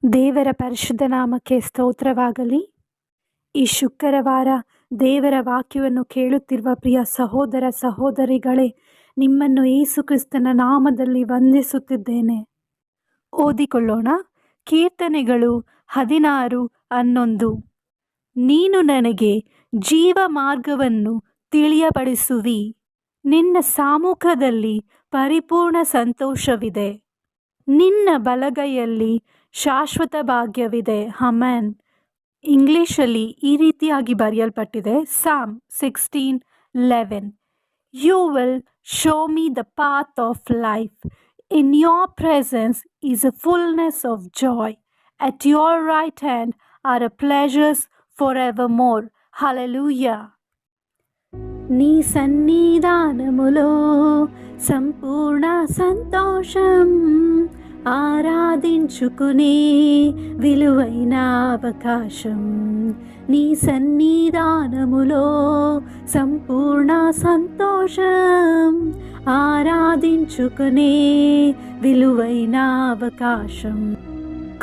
ದೇವರ ಪರಿಶುದ್ಧ ನಾಮಕ್ಕೆ ಸ್ತೋತ್ರವಾಗಲಿ. ಈ ಶುಕ್ರವಾರ ದೇವರ ವಾಕ್ಯವನ್ನು ಕೇಳುತ್ತಿರುವ ಪ್ರಿಯ ಸಹೋದರ ಸಹೋದರಿಗಳೇ, ನಿಮ್ಮನ್ನು ಯೇಸು ಕ್ರಿಸ್ತನ ನಾಮದಲ್ಲಿ ವಂದಿಸುತ್ತಿದ್ದೇನೆ. ಓದಿಕೊಳ್ಳೋಣ. ಕೀರ್ತನೆಗಳು 16:11. ನೀನು ನನಗೆ ಜೀವ ಮಾರ್ಗವನ್ನು ತಿಳಿಯಪಡಿಸುವಿ, ನಿನ್ನ ಸಮ್ಮುಖದಲ್ಲಿ ಪರಿಪೂರ್ಣ ಸಂತೋಷವಿದೆ, ನಿನ್ನ ಬಲಗೈಯಲ್ಲಿ ಶಾಶ್ವತ ಭಾಗ್ಯವಿದೆ. ಆಮೆನ್. ಇಂಗ್ಲಿಷಲ್ಲಿ ಈ ರೀತಿಯಾಗಿ ಬರೆಯಲ್ಪಟ್ಟಿದೆ, Psalm 16:11. You will show me the path of life. In your presence is a fullness of joy. At your right hand are pleasures forevermore. Hallelujah. నీ సన్నిధానములో సంపూర్ణ సంతోషం, ఆరాధించుకునే విలువైన అవకాశం. నీ సన్నిధానములో సంపూర్ణ సంతోషం, ఆరాధించుకునే విలువైన అవకాశం.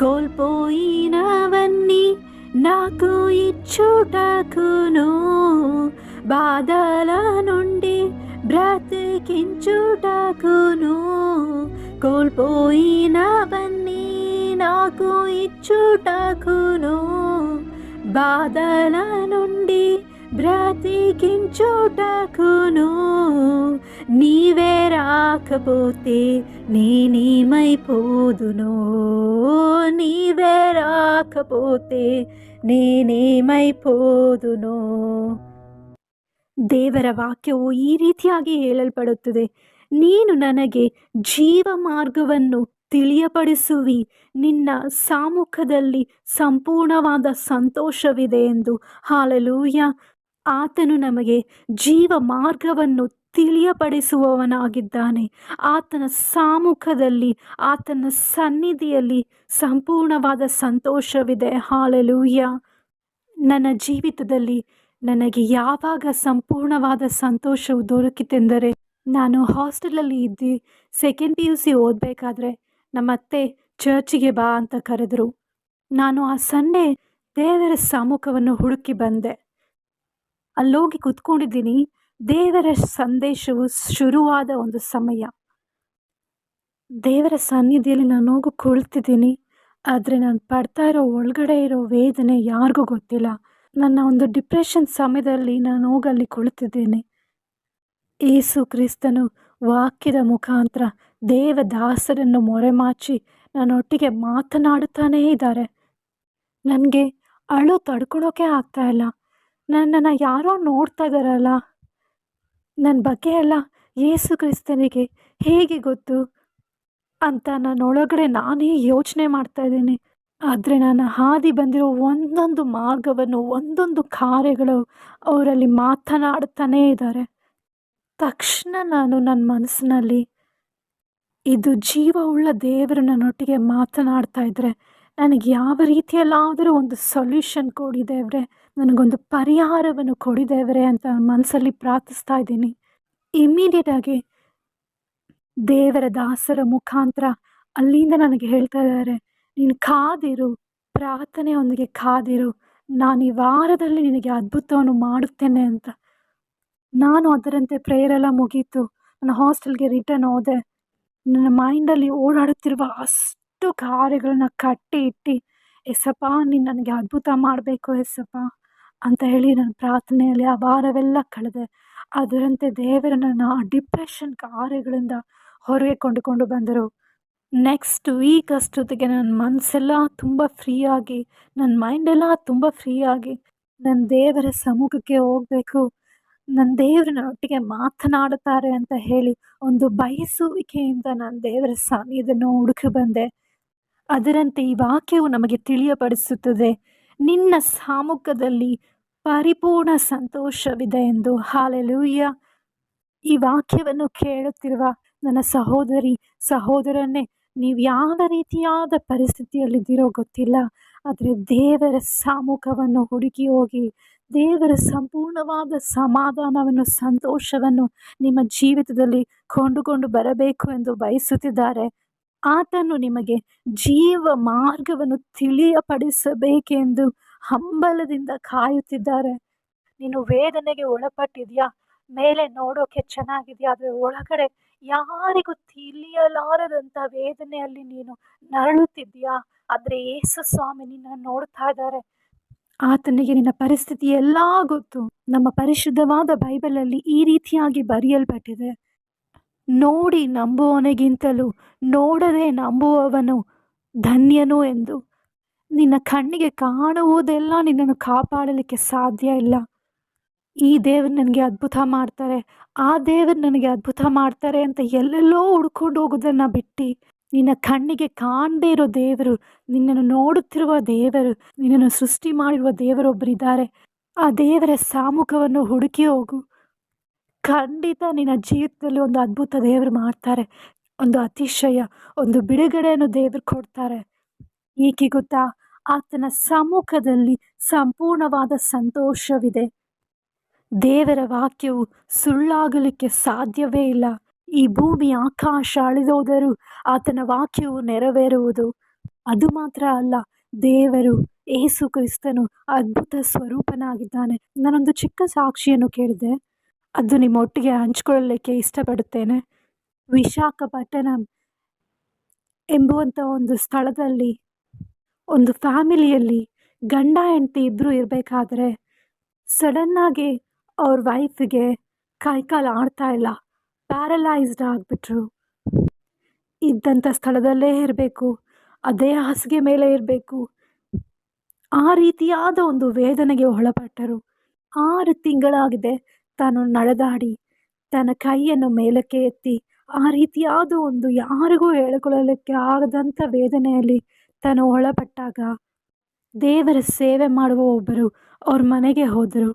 కోల్పోయినవన్నీ నాకు ఇచ్చుటకును, బాధల నుండి బ్రతికించుటకును. కోల్పోయినవన్నీ నాకు ఇచ్చుటకును, బాధల నుండి బ్రతికించుటకును. నీవే రాకపోతే నేనేమైపోదునో, నీవే రాకపోతే నేనేమైపోదుನೋ. ದೇವರ ವಾಕ್ಯವು ಈ ರೀತಿಯಾಗಿ ಹೇಳಲ್ಪಡುತ್ತದೆ, ನೀನು ನನಗೆ ಜೀವ ಮಾರ್ಗವನ್ನು ತಿಳಿಯಪಡಿಸುವಿ, ನಿನ್ನ ಸಮ್ಮುಖದಲ್ಲಿ ಸಂಪೂರ್ಣವಾದ ಸಂತೋಷವಿದೆ ಎಂದು. ಹಾಲೆಲೂಯ. ಆತನು ನಮಗೆ ಜೀವ ಮಾರ್ಗವನ್ನು ತಿಳಿಯಪಡಿಸುವವನಾಗಿದ್ದಾನೆ. ಆತನ ಸಮ್ಮುಖದಲ್ಲಿ, ಆತನ ಸನ್ನಿಧಿಯಲ್ಲಿ ಸಂಪೂರ್ಣವಾದ ಸಂತೋಷವಿದೆ. ಹಾಲೆಲೂಯ. ನನ್ನ ಜೀವಿತದಲ್ಲಿ ನನಗೆ ಯಾವಾಗ ಸಂಪೂರ್ಣವಾದ ಸಂತೋಷವು ದೊರಕಿತೆಂದರೆ, ನಾನು ಹಾಸ್ಟೆಲಲ್ಲಿ ಇದ್ದು ಸೆಕೆಂಡ್ PUC ಓದಬೇಕಾದ್ರೆ ನಮ್ಮತ್ತೆ ಚರ್ಚಿಗೆ ಬಾ ಅಂತ ಕರೆದರು. ನಾನು ಆ ಸಂಡೇ ದೇವರ ಸಮ್ಮುಖವನ್ನು ಹುಡುಕಿ ಬಂದೆ. ಅಲ್ಲೋಗಿ ಕೂತ್ಕೊಂಡಿದ್ದೀನಿ. ದೇವರ ಸಂದೇಶವು ಶುರುವಾದ ಒಂದು ಸಮಯ. ದೇವರ ಸನ್ನಿಧಿಯಲ್ಲಿ ನಾನು ಹೋಗಿ ಕುಳಿತಿದ್ದೀನಿ. ಆದರೆ ನಾನು ಪಡ್ತಾ ಇರೋ ಒಳಗಡೆ ಇರೋ ವೇದನೆ ಯಾರಿಗೂ ಗೊತ್ತಿಲ್ಲ. ನನ್ನ ಒಂದು ಡಿಪ್ರೆಷನ್ ಸಮಯದಲ್ಲಿ ನಾನು ಹೋಗಲ್ಲಿ ಕುಳಿತಿದ್ದೀನಿ. ಯೇಸು ಕ್ರಿಸ್ತನು ವಾಕ್ಯದ ಮುಖಾಂತರ ದೇವದಾಸರನ್ನು ಮೊರೆಮಾಚಿ ನನ್ನೊಟ್ಟಿಗೆ ಮಾತನಾಡುತ್ತಾನೇ ಇದ್ದಾರೆ. ನನಗೆ ಅಳು ತಡ್ಕೊಳೋಕೆ ಆಗ್ತಾ ಇಲ್ಲ. ನನ್ನನ್ನು ಯಾರೋ ನೋಡ್ತಾ ಇದ್ದಾರಲ್ಲ, ನನ್ನ ಬಗ್ಗೆ ಎಲ್ಲ ಯೇಸು ಕ್ರಿಸ್ತನಿಗೆ ಹೇಗೆ ಗೊತ್ತು ಅಂತ ನನ್ನೊಳಗಡೆ ನಾನೇ ಯೋಚನೆ ಮಾಡ್ತಾಯಿದ್ದೀನಿ. ಆದರೆ ನಾನು ಹಾದಿ ಬಂದಿರೋ ಒಂದೊಂದು ಮಾರ್ಗವನ್ನು, ಒಂದೊಂದು ಕಾರ್ಯಗಳು ಅವರಲ್ಲಿ ಮಾತನಾಡ್ತಾನೇ ಇದ್ದಾರೆ. ತಕ್ಷಣ ನಾನು ನನ್ನ ಮನಸ್ಸಿನಲ್ಲಿ, ಇದು ಜೀವವುಳ್ಳ ದೇವರು ನನ್ನೊಟ್ಟಿಗೆ ಮಾತನಾಡ್ತಾ ಇದ್ದರೆ ನನಗೆ ಯಾವ ರೀತಿಯಲ್ಲಾದರೂ ಒಂದು ಸೊಲ್ಯೂಷನ್ ಕೊಡಿ ದೇವರೇ, ನನಗೊಂದು ಪರಿಹಾರವನ್ನು ಕೊಡಿ ದೇವರೇ ಅಂತ ಮನಸ್ಸಲ್ಲಿ ಪ್ರಾರ್ಥಿಸ್ತಾ ಇದ್ದೀನಿ. ಇಮ್ಮಿಡಿಯೇಟಾಗಿ ದೇವರ ದಾಸರ ಮುಖಾಂತರ ಅಲ್ಲಿಂದ ನನಗೆ ಹೇಳ್ತಾ ಇದ್ದಾರೆ, ನೀನು ಕಾದಿರು, ಪ್ರಾರ್ಥನೆಯೊಂದಿಗೆ ಕಾದಿರು, ನಾನು ಈ ವಾರದಲ್ಲಿ ನಿನಗೆ ಅದ್ಭುತವನ್ನು ಮಾಡುತ್ತೇನೆ ಅಂತ. ನಾನು ಅದರಂತೆ ಪ್ರೇಯರೆಲ್ಲ ಮುಗೀತು. ನನ್ನ ಹಾಸ್ಟೆಲ್ಗೆ ರಿಟರ್ನ್ ಹೋದೆ. ನನ್ನ ಮೈಂಡಲ್ಲಿ ಓಡಾಡುತ್ತಿರುವ ಅಷ್ಟು ಕಾರ್ಯಗಳನ್ನ ಕಟ್ಟಿ ಇಟ್ಟು, ಎಸಪ್ಪ ನೀನು ನನಗೆ ಅದ್ಭುತ ಮಾಡಬೇಕು ಎಸಪ್ಪ ಅಂತ ಹೇಳಿ ನನ್ನ ಪ್ರಾರ್ಥನೆಯಲ್ಲಿ ಆ ವಾರವೆಲ್ಲ ಕಳೆದೆ. ಅದರಂತೆ ದೇವರನ್ನು ಆ ಡಿಪ್ರೆಷನ್ ಕಾರ್ಯಗಳಿಂದ ಹೊರಗೆ ಕೊಂಡುಕೊಂಡು ಬಂದರು. ನೆಕ್ಸ್ಟ್ ವೀಕ್ ಅಷ್ಟೊತ್ತಿಗೆ ನನ್ನ ಮನಸ್ಸೆಲ್ಲ ತುಂಬ ಫ್ರೀಯಾಗಿ, ನನ್ನ ಮೈಂಡೆಲ್ಲ ತುಂಬ ಫ್ರೀಯಾಗಿ ನನ್ನ ದೇವರ ಸಮ್ಮುಖಕ್ಕೆ ಹೋಗಬೇಕು, ನನ್ನ ದೇವರು ನನ್ನೊಟ್ಟಿಗೆ ಮಾತನಾಡುತ್ತಾರೆ ಅಂತ ಹೇಳಿ ಒಂದು ಬಯಸುವಿಕೆಯಿಂದ ನಾನು ದೇವರ ಸಾನ್ನಿಧ್ಯವನ್ನು ಹುಡುಕಿ ಬಂದೆ. ಅದರಂತೆ ಈ ವಾಕ್ಯವು ನಮಗೆ ತಿಳಿಯಪಡಿಸುತ್ತದೆ, ನಿನ್ನ ಸಮ್ಮುಖದಲ್ಲಿ ಪರಿಪೂರ್ಣ ಸಂತೋಷವಿದೆ ಎಂದು. ಹಾಲೆಲೂಯ. ಈ ವಾಕ್ಯವನ್ನು ಕೇಳುತ್ತಿರುವ ನನ್ನ ಸಹೋದರಿ ಸಹೋದರನ್ನೇ, ನೀವು ಯಾವ ರೀತಿಯಾದ ಪರಿಸ್ಥಿತಿಯಲ್ಲಿದ್ದೀರೋ ಗೊತ್ತಿಲ್ಲ, ಆದರೆ ದೇವರ ಸಮ್ಮುಖವನ್ನು ಹುಡುಕಿ ಹೋಗಿ ದೇವರ ಸಂಪೂರ್ಣವಾದ ಸಮಾಧಾನವನ್ನು, ಸಂತೋಷವನ್ನು ನಿಮ್ಮ ಜೀವಿತದಲ್ಲಿ ಕೊಂಡುಕೊಂಡು ಬರಬೇಕು ಎಂದು ಬಯಸುತ್ತಿದ್ದಾರೆ. ಆತನು ನಿಮಗೆ ಜೀವ ಮಾರ್ಗವನ್ನು ತಿಳಿಯಪಡಿಸಬೇಕೆಂದು ಹಂಬಲದಿಂದ ಕಾಯುತ್ತಿದ್ದಾರೆ. ನೀನು ವೇದನೆಗೆ ಒಳಪಟ್ಟಿದ್ಯಾ? ಮೇಲೆ ನೋಡೋಕೆ ಚೆನ್ನಾಗಿದ್ಯಾ, ಆದರೆ ಒಳಗಡೆ ಯಾರಿಗೂ ತಿಳಿಯಲಾರದಂಥ ವೇದನೆಯಲ್ಲಿ ನೀನು ನರಳುತ್ತಿದ್ಯಾ? ಆದರೆ ಯೇಸು ಸ್ವಾಮಿ ನಿನ್ನ ನೋಡ್ತಾ ಇದ್ದಾರೆ. ಆತನಿಗೆ ನಿನ್ನ ಪರಿಸ್ಥಿತಿ ಎಲ್ಲ ಗೊತ್ತು. ನಮ್ಮ ಪರಿಶುದ್ಧವಾದ ಬೈಬಲಲ್ಲಿ ಈ ರೀತಿಯಾಗಿ ಬರೆಯಲ್ಪಟ್ಟಿದೆ, ನೋಡಿ ನಂಬುವವನಿಗಿಂತಲೂ ನೋಡದೆ ನಂಬುವವನು ಧನ್ಯನು ಎಂದು. ನಿನ್ನ ಕಣ್ಣಿಗೆ ಕಾಣುವುದೆಲ್ಲ ನಿನ್ನನ್ನು ಕಾಪಾಡಲಿಕ್ಕೆ ಸಾಧ್ಯ ಇಲ್ಲ. ಈ ದೇವರು ನನಗೆ ಅದ್ಭುತ ಮಾಡ್ತಾರೆ, ಆ ದೇವರು ನನಗೆ ಅದ್ಭುತ ಮಾಡ್ತಾರೆ ಅಂತ ಎಲ್ಲೆಲ್ಲೋ ಹುಡ್ಕೊಂಡು ಹೋಗೋದನ್ನು ಬಿಟ್ಟು, ನಿನ್ನ ಕಣ್ಣಿಗೆ ಕಾಣದೇ ಇರೋ ದೇವರು, ನಿನ್ನನ್ನು ನೋಡುತ್ತಿರುವ ದೇವರು, ನಿನ್ನನ್ನು ಸೃಷ್ಟಿ ಮಾಡಿರುವ ದೇವರೊಬ್ಬರಿದ್ದಾರೆ. ಆ ದೇವರ ಸಾಮುಖವನ್ನು ಹುಡುಕಿ ಹೋಗು. ಖಂಡಿತ ನಿನ್ನ ಜೀವಿತದಲ್ಲಿ ಒಂದು ಅದ್ಭುತ ದೇವರು ಮಾಡ್ತಾರೆ. ಒಂದು ಅತಿಶಯ, ಒಂದು ಬಿಡುಗಡೆಯನ್ನು ದೇವರು ಕೊಡ್ತಾರೆ. ಏಕೆ ಗೊತ್ತಾ? ಆತನ ಸಮ್ಮುಖದಲ್ಲಿ ಸಂಪೂರ್ಣವಾದ ಸಂತೋಷವಿದೆ. ದೇವರ ವಾಕ್ಯವು ಸುಳ್ಳಾಗಲಿಕ್ಕೆ ಸಾಧ್ಯವೇ ಇಲ್ಲ. ಈ ಭೂಮಿ ಆಕಾಶ ಅಳಿದೋದರೂ ಆತನ ವಾಕ್ಯವು ನೆರವೇರುವುದು. ಅದು ಮಾತ್ರ ಅಲ್ಲ, ದೇವರು ಯೇಸು ಕ್ರಿಸ್ತನು ಅದ್ಭುತ ಸ್ವರೂಪನಾಗಿದ್ದಾನೆ. ನಾನೊಂದು ಚಿಕ್ಕ ಸಾಕ್ಷಿಯನ್ನು ಕೇಳಿದೆ, ಅದು ನಿಮ್ಮ ಒಟ್ಟಿಗೆ ಹಂಚ್ಕೊಳ್ಳಲಿಕ್ಕೆ ಇಷ್ಟಪಡುತ್ತೇನೆ. ವಿಶಾಖಪಟ್ಟಣಂ ಎಂಬುವಂಥ ಒಂದು ಸ್ಥಳದಲ್ಲಿ ಒಂದು ಫ್ಯಾಮಿಲಿಯಲ್ಲಿ ಗಂಡ ಹೆಂಡತಿ ಇಬ್ಬರು ಇರಬೇಕಾದ್ರೆ ಸಡನ್ನಾಗಿ ಅವ್ರ ವೈಫಿಗೆ ಕೈಕಾಲು ಆಡ್ತಾ ಇಲ್ಲ, ಪ್ಯಾರಲೈಸ್ಡ್ ಆಗಿಬಿಟ್ರು. ಇದ್ದಂಥ ಸ್ಥಳದಲ್ಲೇ ಇರಬೇಕು, ಅದೇ ಹಾಸಿಗೆ ಮೇಲೆ ಇರಬೇಕು. ಆ ರೀತಿಯಾದ ಒಂದು ವೇದನೆಗೆ ಒಳಪಟ್ಟರು. 6 ತಿಂಗಳಾಗಿದೆ ತಾನು ನಡೆದಾಡಿ ತನ್ನ ಕೈಯನ್ನು ಮೇಲಕ್ಕೆ ಎತ್ತಿ ಆ ರೀತಿಯಾದ ಒಂದು ಯಾರಿಗೂ ಹೇಳಿಕೊಳ್ಳಲಿಕ್ಕೆ ಆಗದಂಥ ವೇದನೆಯಲ್ಲಿ ತಾನು ಒಳಪಟ್ಟಾಗ ದೇವರ ಸೇವೆ ಮಾಡುವ ಒಬ್ಬರು ಅವ್ರ ಮನೆಗೆ ಹೋದರು.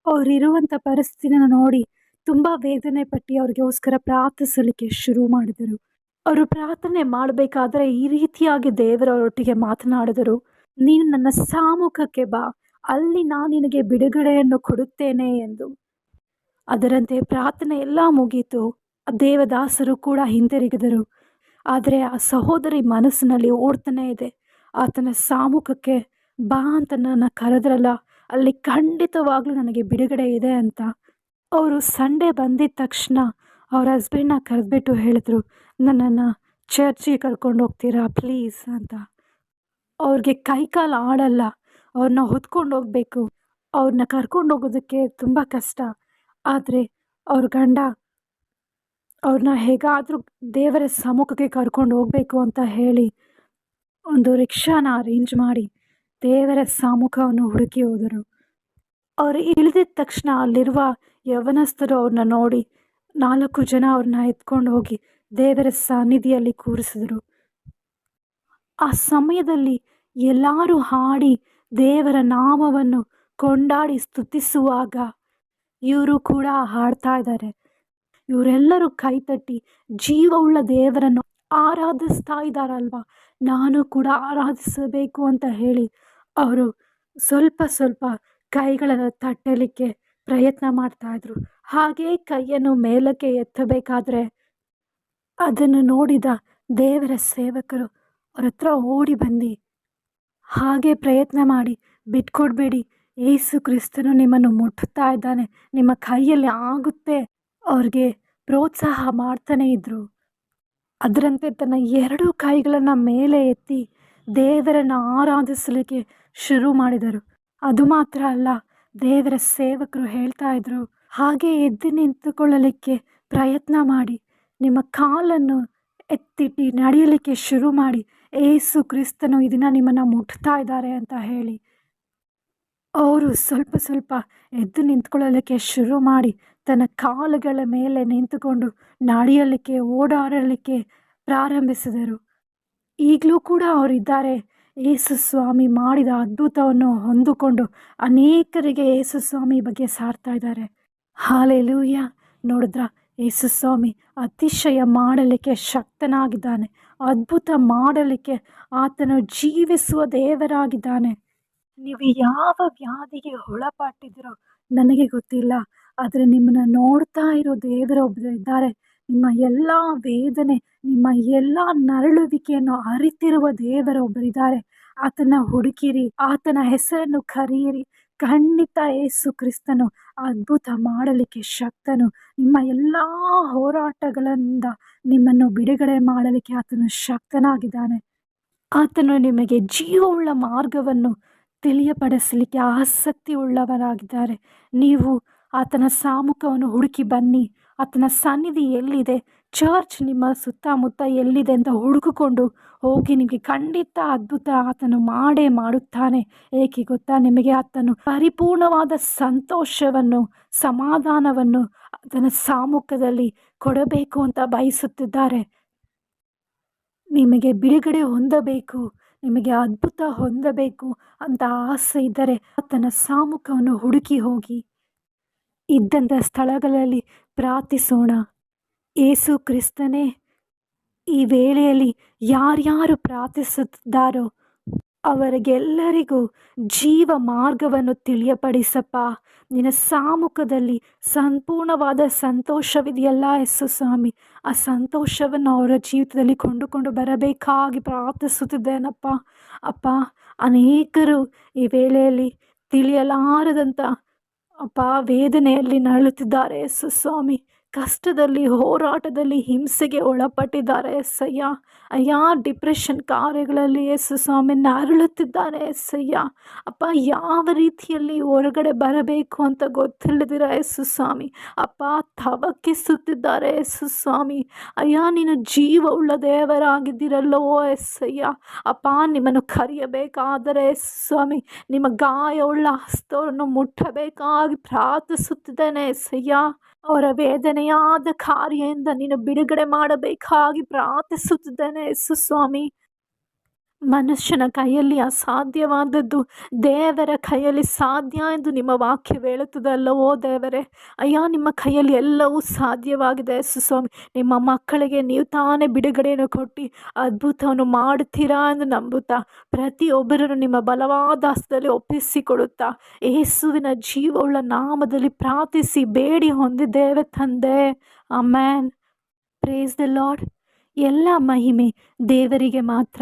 ಅವರಿರುವಂಥ ಪರಿಸ್ಥಿತಿನ ನೋಡಿ ತುಂಬ ವೇದನೆ ಪಟ್ಟು ಅವ್ರಿಗೋಸ್ಕರ ಪ್ರಾರ್ಥಿಸಲಿಕ್ಕೆ ಶುರು ಮಾಡಿದರು. ಅವರು ಪ್ರಾರ್ಥನೆ ಮಾಡಬೇಕಾದ್ರೆ ಈ ರೀತಿಯಾಗಿ ದೇವರವರೊಟ್ಟಿಗೆ ಮಾತನಾಡಿದರು, ನೀನು ನನ್ನ ಸಾಮುಖಕ್ಕೆ ಬಾ, ಅಲ್ಲಿ ನಾನು ನಿನಗೆ ಬಿಡುಗಡೆಯನ್ನು ಕೊಡುತ್ತೇನೆ ಎಂದು. ಅದರಂತೆ ಪ್ರಾರ್ಥನೆ ಎಲ್ಲ ಮುಗೀತು. ದೇವದಾಸರು ಕೂಡ ಹಿಂತಿರುಗಿದರು. ಆದರೆ ಆ ಸಹೋದರಿ ಮನಸ್ಸಿನಲ್ಲಿ ಓಡ್ತಾನೆ ಇದೆ, ಆತನ ಸಾಮುಖಕ್ಕೆ ಬಾ ಅಂತ ನನ್ನ ಕರೆದ್ರಲ್ಲ, ಅಲ್ಲಿ ಖಂಡಿತವಾಗ್ಲೂ ನನಗೆ ಬಿಡುಗಡೆ ಇದೆ ಅಂತ. ಅವರು ಸಂಡೇ ಬಂದಿದ್ದ ತಕ್ಷಣ ಅವ್ರ ಹಸ್ಬೆಂಡ್ನ ಕರೆದ್ಬಿಟ್ಟು ಹೇಳಿದ್ರು, ನನ್ನನ್ನು ಚರ್ಚಿಗೆ ಕರ್ಕೊಂಡು ಹೋಗ್ತೀರಾ ಪ್ಲೀಸ್ ಅಂತ. ಅವ್ರಿಗೆ ಕೈಕಾಲು ಆಡಲ್ಲ, ಅವ್ರನ್ನ ಹೊತ್ಕೊಂಡು ಹೋಗಬೇಕು, ಅವ್ರನ್ನ ಕರ್ಕೊಂಡು ಹೋಗೋದಕ್ಕೆ ತುಂಬ ಕಷ್ಟ. ಆದರೆ ಅವ್ರ ಗಂಡ ಅವ್ರನ್ನ ಹೇಗಾದರೂ ದೇವರ ಸಮ್ಮುಖಕ್ಕೆ ಕರ್ಕೊಂಡು ಹೋಗಬೇಕು ಅಂತ ಹೇಳಿ ಒಂದು ರಿಕ್ಷಾನ ಅರೇಂಜ್ ಮಾಡಿ ದೇವರ ಸಮ್ಮುಖವನ್ನು ಹುಡುಕಿ ಹೋದರು. ಅವರು ಇಳಿದಿದ್ದ ತಕ್ಷಣ ಅಲ್ಲಿರುವ ಯೌವನಸ್ಥರು ಅವ್ರನ್ನ ನೋಡಿ 4 ಜನ ಅವ್ರನ್ನ ಎತ್ಕೊಂಡು ಹೋಗಿ ದೇವರ ಸನ್ನಿಧಿಯಲ್ಲಿ ಕೂರಿಸಿದರು. ಆ ಸಮಯದಲ್ಲಿ ಎಲ್ಲರೂ ಹಾಡಿ ದೇವರ ನಾಮವನ್ನು ಕೊಂಡಾಡಿ ಸ್ತುತಿಸುವಾಗ ಇವರು ಕೂಡ ಹಾಡ್ತಾ ಇದ್ದಾರೆ. ಇವರೆಲ್ಲರೂ ಕೈತಟ್ಟಿ ಜೀವವುಳ್ಳ ದೇವರನ್ನು ಆರಾಧಿಸ್ತಾ ಇದ್ದಾರಲ್ವ, ನಾನು ಕೂಡ ಆರಾಧಿಸಬೇಕು ಅಂತ ಹೇಳಿ ಅವರು ಸ್ವಲ್ಪ ಸ್ವಲ್ಪ ಕೈಗಳನ್ನು ತಟ್ಟಲಿಕ್ಕೆ ಪ್ರಯತ್ನ ಮಾಡ್ತಾಯಿದ್ರು. ಹಾಗೇ ಕೈಯನ್ನು ಮೇಲಕ್ಕೆ ಎತ್ತಬೇಕಾದ್ರೆ ಅದನ್ನು ನೋಡಿದ ದೇವರ ಸೇವಕರು ಅವ್ರ ಹತ್ರ ಓಡಿ ಬಂದು ಹಾಗೆ ಪ್ರಯತ್ನ ಮಾಡಿ, ಬಿಟ್ಕೊಡ್ಬೇಡಿ, ಯೇಸು ಕ್ರಿಸ್ತನು ನಿಮ್ಮನ್ನು ಮುಟ್ಟುತ್ತಾ ಇದ್ದಾನೆ, ನಿಮ್ಮ ಕೈಯಲ್ಲಿ ಆಗುತ್ತೆ, ಅವ್ರಿಗೆ ಪ್ರೋತ್ಸಾಹ ಮಾಡ್ತಾನೆ ಇದ್ರು. ಅದರಂತೆ ತನ್ನ 2 ಕೈಗಳನ್ನು ಮೇಲೆ ಎತ್ತಿ ದೇವರನ್ನು ಆರಾಧಿಸಲಿಕ್ಕೆ ಶುರು ಮಾಡಿದರು. ಅದು ಮಾತ್ರ ಅಲ್ಲ, ದೇವರ ಸೇವಕರು ಹೇಳ್ತಾ ಇದ್ರು, ಹಾಗೆ ಎದ್ದು ನಿಂತುಕೊಳ್ಳಲಿಕ್ಕೆ ಪ್ರಯತ್ನ ಮಾಡಿ, ನಿಮ್ಮ ಕಾಲನ್ನು ಎತ್ತಿಟ್ಟು ನಡೆಯಲಿಕ್ಕೆ ಶುರು ಮಾಡಿ, ಯೇಸು ಕ್ರಿಸ್ತನು ಈ ದಿನ ನಿಮ್ಮನ್ನು ಮುಟ್ತಾ ಇದ್ದಾರೆ ಅಂತ ಹೇಳಿ ಅವರು ಸ್ವಲ್ಪ ಸ್ವಲ್ಪ ಎದ್ದು ನಿಂತ್ಕೊಳ್ಳಲಿಕ್ಕೆ ಶುರು ಮಾಡಿ ತನ್ನ ಕಾಲುಗಳ ಮೇಲೆ ನಿಂತುಕೊಂಡು ನಡೆಯಲಿಕ್ಕೆ ಓಡಾಡಲಿಕ್ಕೆ ಪ್ರಾರಂಭಿಸಿದರು. ಈಗಲೂ ಕೂಡ ಅವರಿದ್ದಾರೆ. ಯೇಸು ಸ್ವಾಮಿ ಮಾಡಿದ ಅದ್ಭುತವನ್ನು ಹೊಂದಿಕೊಂಡು ಅನೇಕರಿಗೆ ಯೇಸು ಸ್ವಾಮಿ ಬಗ್ಗೆ ಸಾರ್ತಾ ಇದ್ದಾರೆ. ಹಾಲೆಲೂಯ. ನೋಡಿದ್ರ, ಯೇಸು ಸ್ವಾಮಿ ಅತಿಶಯ ಮಾಡಲಿಕ್ಕೆ ಶಕ್ತನಾಗಿದ್ದಾನೆ, ಅದ್ಭುತ ಮಾಡಲಿಕ್ಕೆ ಆತನು ಜೀವಿಸುವ ದೇವರಾಗಿದ್ದಾನೆ. ನೀವು ಯಾವ ವ್ಯಾಧಿಗೆ ಒಳಪಟ್ಟಿದ್ದೀರೋ ನನಗೆ ಗೊತ್ತಿಲ್ಲ, ಆದರೆ ನಿಮ್ಮನ್ನು ನೋಡ್ತಾ ಇರೋ ದೇವರೊಬ್ಬರು ಇದ್ದಾರೆ. ನಿಮ್ಮ ಎಲ್ಲ ವೇದನೆ, ನಿಮ್ಮ ಎಲ್ಲ ನರಳುವಿಕೆಯನ್ನು ಅರಿತಿರುವ ದೇವರೊಬ್ಬರಿದ್ದಾರೆ. ಆತನ ಹುಡುಕಿರಿ, ಆತನ ಹೆಸರನ್ನು ಕರೆಯಿರಿ. ಖಂಡಿತ ಯೇಸು ಕ್ರಿಸ್ತನು ಅದ್ಭುತ ಮಾಡಲಿಕ್ಕೆ ಶಕ್ತನು. ನಿಮ್ಮ ಎಲ್ಲ ಹೋರಾಟಗಳಿಂದ ನಿಮ್ಮನ್ನು ಬಿಡುಗಡೆ ಮಾಡಲಿಕ್ಕೆ ಆತನು ಶಕ್ತನಾಗಿದ್ದಾನೆ. ಆತನು ನಿಮಗೆ ಜೀವವುಳ್ಳ ಮಾರ್ಗವನ್ನು ತಿಳಿಯಪಡಿಸಲಿಕ್ಕೆ ಆಸಕ್ತಿ ಉಳ್ಳವರಾಗಿದ್ದಾರೆ. ನೀವು ಆತನ ಸಾಮುಖವನ್ನು ಹುಡುಕಿ ಬನ್ನಿ. ಆತನ ಸನ್ನಿಧಿ ಎಲ್ಲಿದೆ, ಚರ್ಚ್ ನಿಮ್ಮ ಸುತ್ತಮುತ್ತ ಎಲ್ಲಿದೆ ಅಂತ ಹುಡುಕಿಕೊಂಡು ಹೋಗಿ. ನಿಮಗೆ ಖಂಡಿತ ಅದ್ಭುತ ಆತನು ಮಾಡೇ ಮಾಡುತ್ತಾನೆ. ಏಕೆ ಗೊತ್ತಾ, ನಿಮಗೆ ಆತನು ಪರಿಪೂರ್ಣವಾದ ಸಂತೋಷವನ್ನು, ಸಮಾಧಾನವನ್ನು ಆತನ ಸಾಮುಖದಲ್ಲಿ ಕೊಡಬೇಕು ಅಂತ ಬಯಸುತ್ತಿದ್ದಾರೆ. ನಿಮಗೆ ಬಿಡುಗಡೆ ಹೊಂದಬೇಕು, ನಿಮಗೆ ಅದ್ಭುತ ಹೊಂದಬೇಕು ಅಂತ ಆಸೆ ಇದ್ದರೆ ಆತನ ಸಾಮುಖವನ್ನು ಹುಡುಕಿ ಹೋಗಿ. ಇದ್ದಂಥ ಸ್ಥಳಗಳಲ್ಲಿ ಪ್ರಾರ್ಥಿಸೋಣ. ಯೇಸು ಕ್ರಿಸ್ತನೇ, ಈ ವೇಳೆಯಲ್ಲಿ ಯಾರ್ಯಾರು ಪ್ರಾರ್ಥಿಸುತ್ತಿದ್ದಾರೋ ಅವರಿಗೆಲ್ಲರಿಗೂ ಜೀವ ಮಾರ್ಗವನ್ನು ತಿಳಿಯಪಡಿಸಪ್ಪ. ನಿನ್ನ ಸಾಮುಖದಲ್ಲಿ ಸಂಪೂರ್ಣವಾದ ಸಂತೋಷವಿದೆಯಲ್ಲ ಯೇಸು ಸ್ವಾಮಿ, ಆ ಸಂತೋಷವನ್ನು ಅವರ ಜೀವಿತದಲ್ಲಿ ಕೊಂಡುಕೊಂಡು ಬರಬೇಕಾಗಿ ಪ್ರಾರ್ಥಿಸುತ್ತಿದ್ದೇನಪ್ಪ. ಅಪ್ಪ, ಅನೇಕರು ಈ ವೇಳೆಯಲ್ಲಿ ತಿಳಿಯಲಾರದಂಥ ಅಪ್ಪ ವೇದನೆಯಲ್ಲಿ ನರಳುತ್ತಿದ್ದಾರೆ ಯೇಸು ಸ್ವಾಮಿ. ಕಷ್ಟದಲ್ಲಿ, ಹೋರಾಟದಲ್ಲಿ, ಹಿಂಸೆಗೆ ಒಳಪಟ್ಟಿದ್ದಾರೆ ಎಸ್ಸಯ್ಯ. ಅಯ್ಯ, ಡಿಪ್ರೆಷನ್ ಕಾರ್ಯಗಳಲ್ಲಿ ಯೇಸು ಸ್ವಾಮಿ ನರಳುತ್ತಿದ್ದಾರೆ ಎಸ್ಸಯ್ಯ. ಅಪ್ಪ, ಯಾವ ರೀತಿಯಲ್ಲಿ ಹೊರಗಡೆ ಬರಬೇಕು ಅಂತ ಗೊತ್ತಿಲ್ಲದಿರ ಯೇಸು ಸ್ವಾಮಿ ಅಪ್ಪ ತವಕಿಸುತ್ತಿದ್ದಾರೆ ಯೇಸು ಸ್ವಾಮಿ. ಅಯ್ಯ, ನೀನು ಜೀವವುಳ್ಳ ದೇವರಾಗಿದ್ದಿರಲ್ಲೋ ಎಸ್ಸಯ್ಯ. ಅಪ್ಪ, ನಿಮ್ಮನ್ನು ಕರೆಯಬೇಕಾದರೆ ಯೇಸು ಸ್ವಾಮಿ ನಿಮ್ಮ ಗಾಯವುಳ್ಳ ಹಸ್ತವನ್ನು ಮುಟ್ಟಬೇಕಾಗಿ ಪ್ರಾರ್ಥಿಸುತ್ತಿದ್ದೇನೆ ಎಸ್ಸಯ್ಯ. ಅವರ ವೇದನೆಯಾದ ಕಾರ್ಯದಿಂದ ನೀನು ಬಿಡುಗಡೆ ಮಾಡಬೇಕಾಗಿ ಪ್ರಾರ್ಥಿಸುತ್ತಿದ್ದೇನೆ ಯೇಸು ಸ್ವಾಮಿ. ಮನುಷ್ಯನ ಕೈಯಲ್ಲಿ ಅಸಾಧ್ಯವಾದದ್ದು ದೇವರ ಕೈಯಲ್ಲಿ ಸಾಧ್ಯ ಎಂದು ನಿಮ್ಮ ವಾಕ್ಯ ಹೇಳುತ್ತದಲ್ಲವೋ ದೇವರೇ. ಅಯ್ಯ, ನಿಮ್ಮ ಕೈಯಲ್ಲಿ ಎಲ್ಲವೂ ಸಾಧ್ಯವಾಗಿದೆ ಯೇಸು ಸ್ವಾಮಿ. ನಿಮ್ಮ ಮಕ್ಕಳಿಗೆ ನೀವು ತಾನೇ ಬಿಡುಗಡೆಯನ್ನು ಕೊಟ್ಟು ಅದ್ಭುತವನ್ನು ಮಾಡುತ್ತೀರಾ ಎಂದು ನಂಬುತ್ತಾ ಪ್ರತಿಯೊಬ್ಬರನ್ನು ನಿಮ್ಮ ಬಲವಾದ ಹಸ್ತದಲ್ಲಿ ಒಪ್ಪಿಸಿಕೊಡುತ್ತಾ ಯೇಸುವಿನ ಜೀವವುಳ್ಳ ನಾಮದಲ್ಲಿ ಪ್ರಾರ್ಥಿಸಿ ಬೇಡಿ ಹೊಂದಿದ್ದೇವೆ ತಂದೆ. ಆಮೆನ್. Praise the Lord. ಎಲ್ಲ ಮಹಿಮೆ ದೇವರಿಗೆ ಮಾತ್ರ.